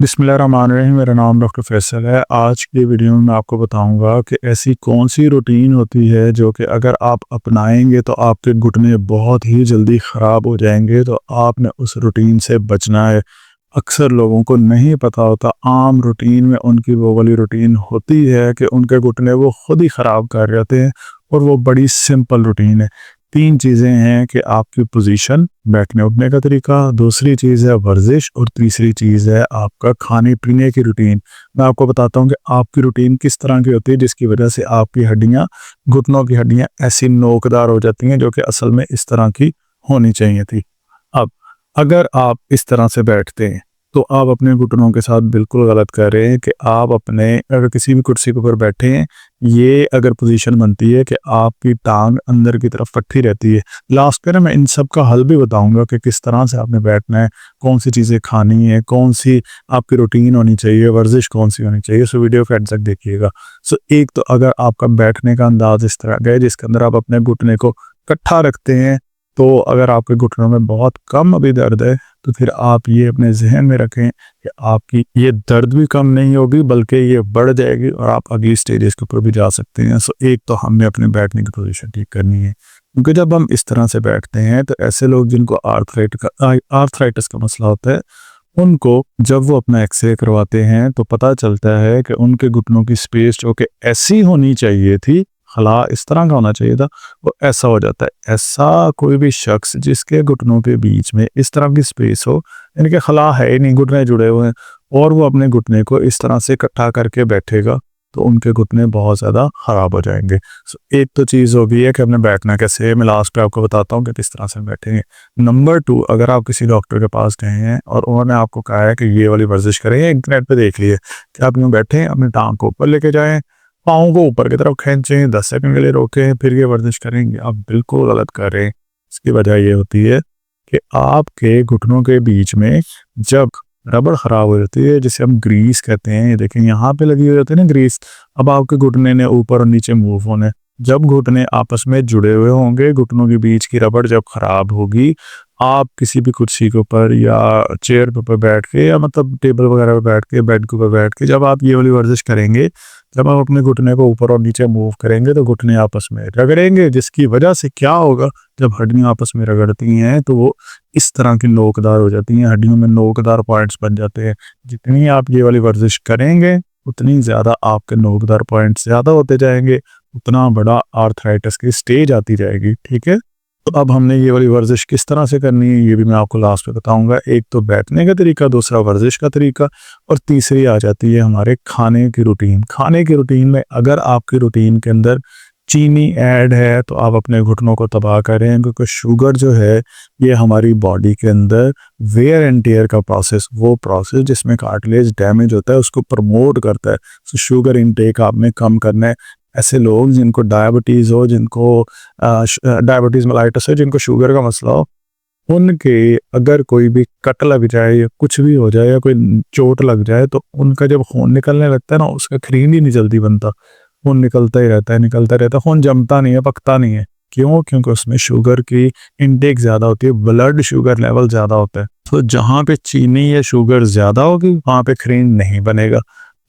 बिस्मिल्लाहिर्रहमानिर्रहीम। मेरा नाम डॉक्टर फैसल है। आज की वीडियो में मैं आपको बताऊंगा कि ऐसी कौन सी रूटीन होती है जो कि अगर आप अपनाएंगे तो आपके घुटने बहुत ही जल्दी ख़राब हो जाएंगे। तो आपने उस रूटीन से बचना है। अक्सर लोगों को नहीं पता होता, आम रूटीन में उनकी वो वाली रूटीन होती है कि उनके घुटने वो खुद ही ख़राब कर जाते हैं, और वो बड़ी सिंपल रूटीन है। तीन चीज़ें हैं कि आपकी पोजीशन, बैठने उठने का तरीका, दूसरी चीज़ है वर्जिश, और तीसरी चीज़ है आपका खाने पीने की रूटीन। मैं आपको बताता हूँ कि आपकी रूटीन किस तरह की होती है जिसकी वजह से आपकी हड्डियाँ, घुटनों की हड्डियाँ ऐसी नोकदार हो जाती हैं जो कि असल में इस तरह की होनी चाहिए थी। अब अगर आप इस तरह से बैठते हैं तो आप अपने घुटनों के साथ बिल्कुल गलत कर रहे हैं कि आप अपने, अगर किसी भी कुर्सी के ऊपर बैठे हैं, ये अगर पोजीशन बनती है कि आपकी टांग अंदर की तरफ रखी रहती है। लास्ट में ना मैं इन सब का हल भी बताऊंगा कि किस तरह से आपने बैठना है, कौन सी चीज़ें खानी है, कौन सी आपकी रूटीन होनी चाहिए, वर्जिश कौन सी होनी चाहिए। सो वीडियो के एंड तक देखिएगा। सो एक तो अगर आपका बैठने का अंदाज इस तरह का है जिसके अंदर आप अपने घुटने को इकट्ठा रखते हैं, तो अगर आपके घुटनों में बहुत कम अभी दर्द है तो फिर आप ये अपने जहन में रखें कि आपकी ये दर्द भी कम नहीं होगी बल्कि ये बढ़ जाएगी और आप अगली स्टेजेस के ऊपर भी जा सकते हैं। सो एक तो हमने अपने बैठने की पोजीशन ठीक करनी है, क्योंकि जब हम इस तरह से बैठते हैं तो ऐसे लोग जिनको आर्थराइटिस का मसला होता है, उनको जब वो अपना एक्सरे करवाते हैं तो पता चलता है कि उनके घुटनों की स्पेस जो कि ऐसी होनी चाहिए थी, खला इस तरह का होना चाहिए था, वो ऐसा हो जाता है। ऐसा कोई भी शख्स जिसके घुटनों के बीच में इस तरह की स्पेस हो, यानी कि खला है ही नहीं, घुटने जुड़े हुए हैं, और वो अपने घुटने को इस तरह से इकट्ठा करके बैठेगा तो उनके घुटने बहुत ज़्यादा ख़राब हो जाएंगे। सो एक तो चीज़ हो गई है कि हमने बैठना कैसे है। मैं लास्ट पे आपको बताता हूँ कि किस तरह से बैठेंगे। नंबर 2, अगर आप किसी डॉक्टर के पास गए हैं और उन्होंने आपको कहा है कि ये वाली वर्जिश करें, इंटरनेट पे देख लिए कि आप यूँ बैठें, अपनी टांग को ऊपर लेके जाएं, पाँव को ऊपर की तरफ खींचें, 10 सेकंड के लिए रोकें, फिर ये वर्जिश करेंगे, आप बिल्कुल गलत कर रहे हैं। इसकी वजह ये होती है कि आपके घुटनों के बीच में जब रबड़ ख़राब हो जाती है, जिसे हम ग्रीस कहते हैं, ये देखें यहाँ पे लगी हुई होती है ना ग्रीस, अब आपके घुटने ने ऊपर और नीचे मूव होने। जब घुटने आपस में जुड़े हुए होंगे, घुटनों के बीच की रबड़ जब ख़राब होगी, आप किसी भी कुर्सी के ऊपर या चेयर के ऊपर बैठ के, या मतलब टेबल वगैरह पे बैठ के, बेड के ऊपर बैठ के, जब आप ये वाली वर्जिश करेंगे, जब आप अपने घुटने को ऊपर और नीचे मूव करेंगे तो घुटने आपस में रगड़ेंगे, जिसकी वजह से क्या होगा, जब हड्डियां आपस में रगड़ती हैं तो वो इस तरह की नोकदार हो जाती हैं, हड्डियों में नोकदार पॉइंट्स बन जाते हैं। जितनी आप ये वाली वर्जिश करेंगे उतनी ज़्यादा आपके नोकदार पॉइंट्स ज़्यादा होते जाएंगे, उतना बड़ा आर्थराइटिस की स्टेज आती जाएगी। ठीक है, तो अब हमने ये वाली वर्जिश किस तरह से करनी है ये भी मैं आपको लास्ट में बताऊंगा। एक तो बैठने का तरीका, दूसरा वर्जिश का तरीका, और तीसरी आ जाती है हमारे खाने की रूटीन। खाने की रूटीन में अगर आपकी रूटीन के अंदर चीनी ऐड है तो आप अपने घुटनों को तबाह करें, क्योंकि शुगर जो है ये हमारी बॉडी के अंदर वेयर एंड टेयर का प्रोसेस, वो प्रोसेस जिसमें कार्टिलेज डैमेज होता है, उसको प्रमोट करता है। तो शुगर इनटेक आपने कम करना है। ऐसे लोग जिनको डायबिटीज़ हो, जिनको डायबिटीज़ मेलाइटस है, जिनको शुगर का मसला हो, उनके अगर कोई भी कट लग जाए या कुछ भी हो जाए या कोई चोट लग जाए तो उनका जब खून निकलने लगता है ना, उसका खरीद ही नहीं जल्दी बनता, खून निकलता ही रहता है, निकलता रहता है, खून जमता नहीं है, पकता नहीं है। क्यों? क्योंकि उसमें शुगर की इनटेक ज़्यादा होती है, ब्लड शुगर लेवल ज़्यादा होता है। तो जहाँ पे चीनी या शुगर ज़्यादा होगी वहाँ पे खरीद नहीं बनेगा।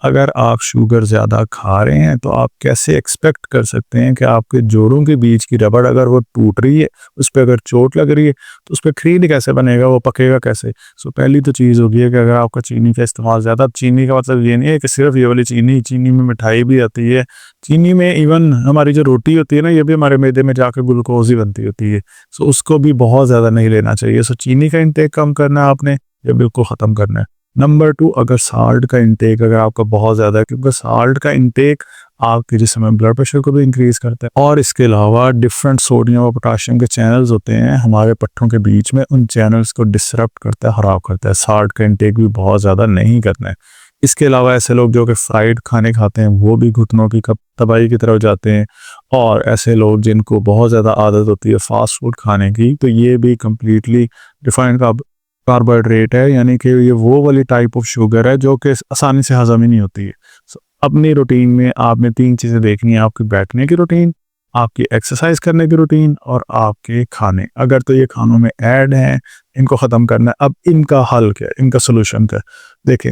अगर आप शुगर ज़्यादा खा रहे हैं तो आप कैसे एक्सपेक्ट कर सकते हैं कि आपके जोड़ों के बीच की रबड़ अगर वो टूट रही है, उस पर अगर चोट लग रही है, तो उस पर खरीद कैसे बनेगा, वो पकेगा कैसे? सो पहली तो चीज़ होगी है कि अगर आपका चीनी का इस्तेमाल ज़्यादा, चीनी का मतलब ये नहीं है कि सिर्फ ये वाली चीनी, चीनी में मिठाई भी आती है, चीनी में इवन हमारी जो रोटी होती है ना, ये भी हमारे मैदे में जाकर ग्लूकोज ही बनती होती है। सो उसको भी बहुत ज़्यादा नहीं लेना चाहिए। सो चीनी का इंटेक कम करना है आपने, या बिल्कुल ख़त्म करना है। नंबर 2, अगर साल्ट का इंटेक अगर आपका बहुत ज़्यादा है, क्योंकि साल्ट का इंटेक आपके जिस्म में ब्लड प्रेशर को भी इंक्रीज़ करता है, और इसके अलावा डिफरेंट सोडियम और पोटाशियम के चैनल्स होते हैं हमारे पट्टों के बीच में, उन चैनल्स को डिसरप्ट करता है, ख़राब करता है। साल्ट का इंटेक भी बहुत ज़्यादा नहीं करना है। इसके अलावा ऐसे लोग जो कि फ्राइड खाने खाते हैं वो भी घुटनों की तबाही की तरफ जाते हैं, और ऐसे लोग जिनको बहुत ज़्यादा आदत होती है फास्ट फूड खाने की, तो ये भी कम्प्लीटली रिफाइंड कार्बोहाइड्रेट है, यानी कि ये वो वाली टाइप ऑफ शुगर है जो कि आसानी से हजम ही नहीं होती है। अपनी रूटीन में आपने 3 चीज़ें देखनी है, आपकी बैठने की रूटीन, आपकी एक्सरसाइज करने की रूटीन, और आपके खाने। अगर तो ये खानों में ऐड हैं, इनको ख़त्म करना है। अब इनका हल क्या है, इनका सोल्यूशन क्या है? देखें,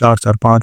4 5